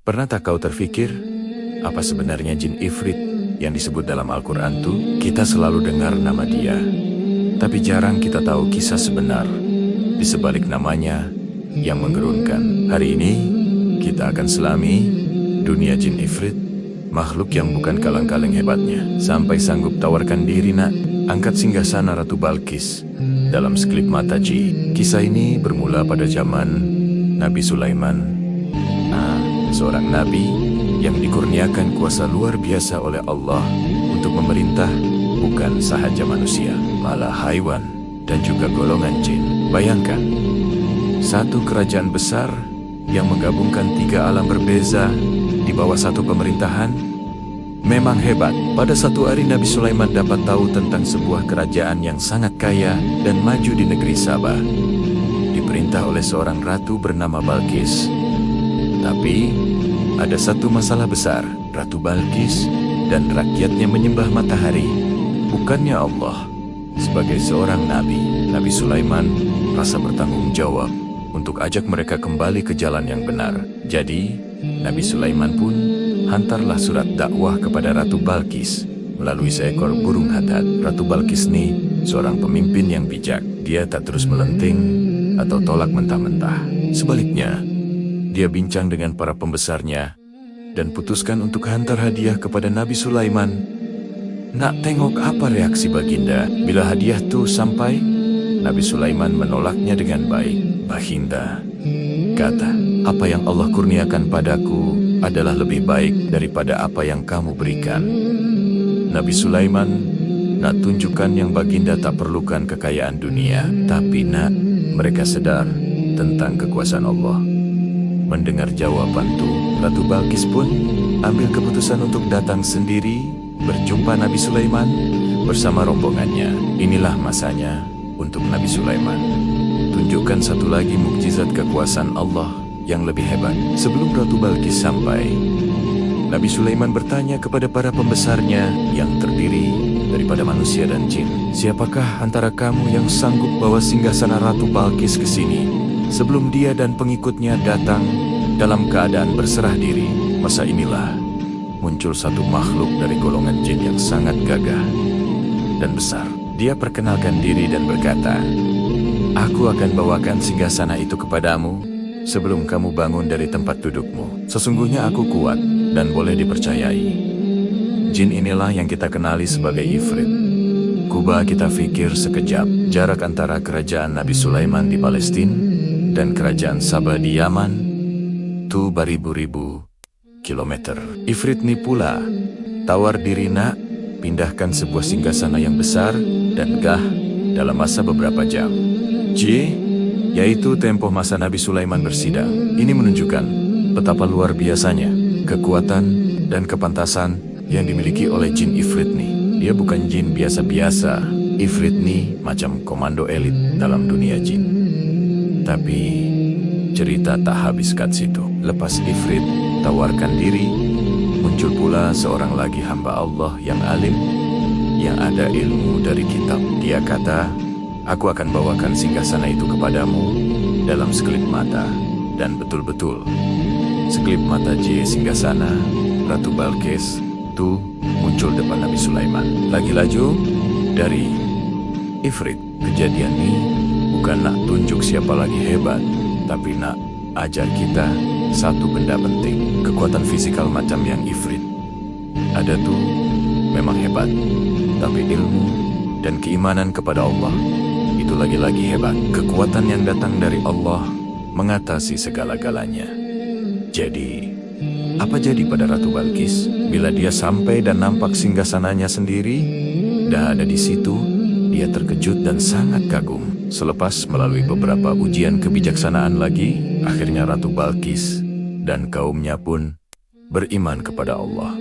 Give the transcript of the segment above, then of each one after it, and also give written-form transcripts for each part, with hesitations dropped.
Pernah tak kau terfikir, apa sebenarnya jin Ifrit yang disebut dalam Al-Quran tuh? Kita selalu dengar nama dia, tapi jarang kita tahu kisah sebenar di sebalik namanya yang menggerunkan. Hari ini, kita akan selami dunia jin Ifrit, makhluk yang bukan kaleng-kaleng hebatnya. Sampai sanggup tawarkan diri nak, angkat singgasana Ratu Balkis dalam sekelip mata Ji. Kisah ini bermula pada zaman Nabi Sulaiman. Seorang nabi yang dikurniakan kuasa luar biasa oleh Allah untuk memerintah bukan sahaja manusia, malah haiwan dan juga golongan jin. Bayangkan, satu kerajaan besar yang menggabungkan 3 alam berbeza di bawah satu pemerintahan. Memang hebat. Pada satu hari Nabi Sulaiman dapat tahu tentang sebuah kerajaan yang sangat kaya dan maju di negeri Sabah. Diperintah oleh seorang ratu bernama Balkis. Tapi, ada satu masalah besar. Ratu Balkis dan rakyatnya menyembah matahari, bukannya Allah. Sebagai seorang nabi, Nabi Sulaiman rasa bertanggung jawab untuk ajak mereka kembali ke jalan yang benar. Jadi, Nabi Sulaiman pun hantarlah surat dakwah kepada Ratu Balkis melalui seekor burung hadad. Ratu Balkis ini seorang pemimpin yang bijak. Dia tak terus melenting atau tolak mentah-mentah. Sebaliknya, dia bincang dengan para pembesarnya dan putuskan untuk hantar hadiah kepada Nabi Sulaiman. Nak tengok apa reaksi baginda bila hadiah itu sampai? Nabi Sulaiman menolaknya dengan baik. Baginda kata, apa yang Allah kurniakan padaku adalah lebih baik daripada apa yang kamu berikan. Nabi Sulaiman nak tunjukkan yang baginda tak perlukan kekayaan dunia, tapi nak mereka sedar tentang kekuasaan Allah. Mendengar jawaban itu, Ratu Balkis pun ambil keputusan untuk datang sendiri berjumpa Nabi Sulaiman bersama rombongannya. Inilah masanya untuk Nabi Sulaiman. Tunjukkan satu lagi mukjizat kekuasaan Allah yang lebih hebat. Sebelum Ratu Balkis sampai, Nabi Sulaiman bertanya kepada para pembesarnya yang terdiri daripada manusia dan jin, siapakah antara kamu yang sanggup bawa singgasana Ratu Balkis ke sini sebelum dia dan pengikutnya datang dalam keadaan berserah diri? Masa inilah muncul satu makhluk dari golongan jin yang sangat gagah dan besar. Dia perkenalkan diri dan berkata, aku akan bawakan singgasana itu kepadamu sebelum kamu bangun dari tempat dudukmu. Sesungguhnya aku kuat dan boleh dipercayai. Jin inilah yang kita kenali sebagai Ifrit. Kuba kita fikir sekejap, jarak antara kerajaan Nabi Sulaiman di Palestina dan kerajaan Sabah di Yaman itu beribu-ribu kilometer. Ifrit ni pula tawar diri nak pindahkan sebuah singgasana yang besar dan gah dalam masa beberapa jam. Yaitu tempoh masa Nabi Sulaiman bersidang. Ini menunjukkan betapa luar biasanya kekuatan dan kepantasan yang dimiliki oleh jin Ifrit ni. Dia bukan jin biasa-biasa. Ifrit ni macam komando elit dalam dunia jin. Tapi cerita tak habis kat situ. Lepas Ifrit tawarkan diri, muncul pula seorang lagi hamba Allah yang alim, yang ada ilmu dari kitab. Dia kata, aku akan bawakan singgasana itu kepadamu dalam sekelip mata. Dan betul-betul, sekelip mata singgasana Ratu Balkis itu muncul depan Nabi Sulaiman. Lagi laju dari Ifrit. Kejadian ini bukan nak tunjuk siapa lagi hebat, tapi nak ajar kita satu benda penting. Kekuatan fisikal macam yang Ifrit ada tuh memang hebat, tapi ilmu dan keimanan kepada Allah itu lagi-lagi hebat. Kekuatan yang datang dari Allah mengatasi segala-galanya. Jadi, apa jadi pada Ratu Balkis bila dia sampai dan nampak singgasananya sendiri? Dah ada di situ, dia terkejut dan sangat kagum. Selepas melalui beberapa ujian kebijaksanaan lagi, akhirnya Ratu Balkis dan kaumnya pun beriman kepada Allah.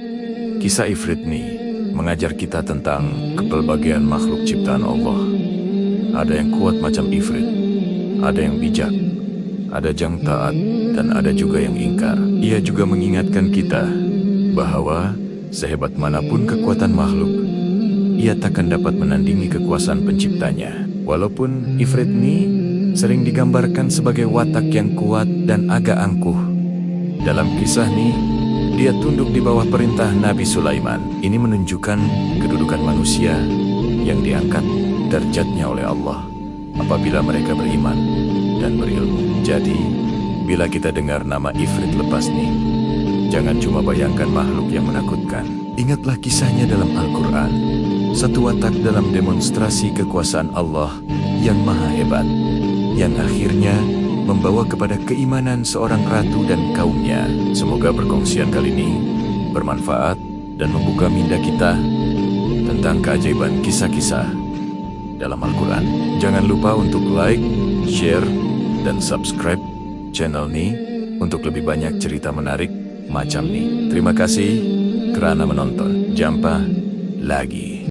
Kisah Ifrit ni mengajar kita tentang kepelbagaian makhluk ciptaan Allah. Ada yang kuat macam Ifrit, ada yang bijak, ada yang taat, dan ada juga yang ingkar. Ia juga mengingatkan kita bahwa sehebat manapun kekuatan makhluk, ia takkan dapat menandingi kekuasaan penciptanya. Walaupun Ifrit ni sering digambarkan sebagai watak yang kuat dan agak angkuh, Dalam kisah ini, dia tunduk di bawah perintah Nabi Sulaiman. Ini menunjukkan kedudukan manusia yang diangkat derajatnya oleh Allah apabila mereka beriman dan berilmu. Jadi, bila kita dengar nama Ifrit lepas nih, jangan cuma bayangkan makhluk yang menakutkan. Ingatlah kisahnya dalam Al-Quran, satu watak dalam demonstrasi kekuasaan Allah yang maha hebat, yang akhirnya membawa kepada keimanan seorang ratu dan kaumnya. Semoga perkongsian kali ini bermanfaat dan membuka minda kita tentang keajaiban kisah-kisah dalam Al-Quran. Jangan lupa untuk like, share, dan subscribe channel ini untuk lebih banyak cerita menarik macam ini. Terima kasih kerana menonton. Jumpa lagi.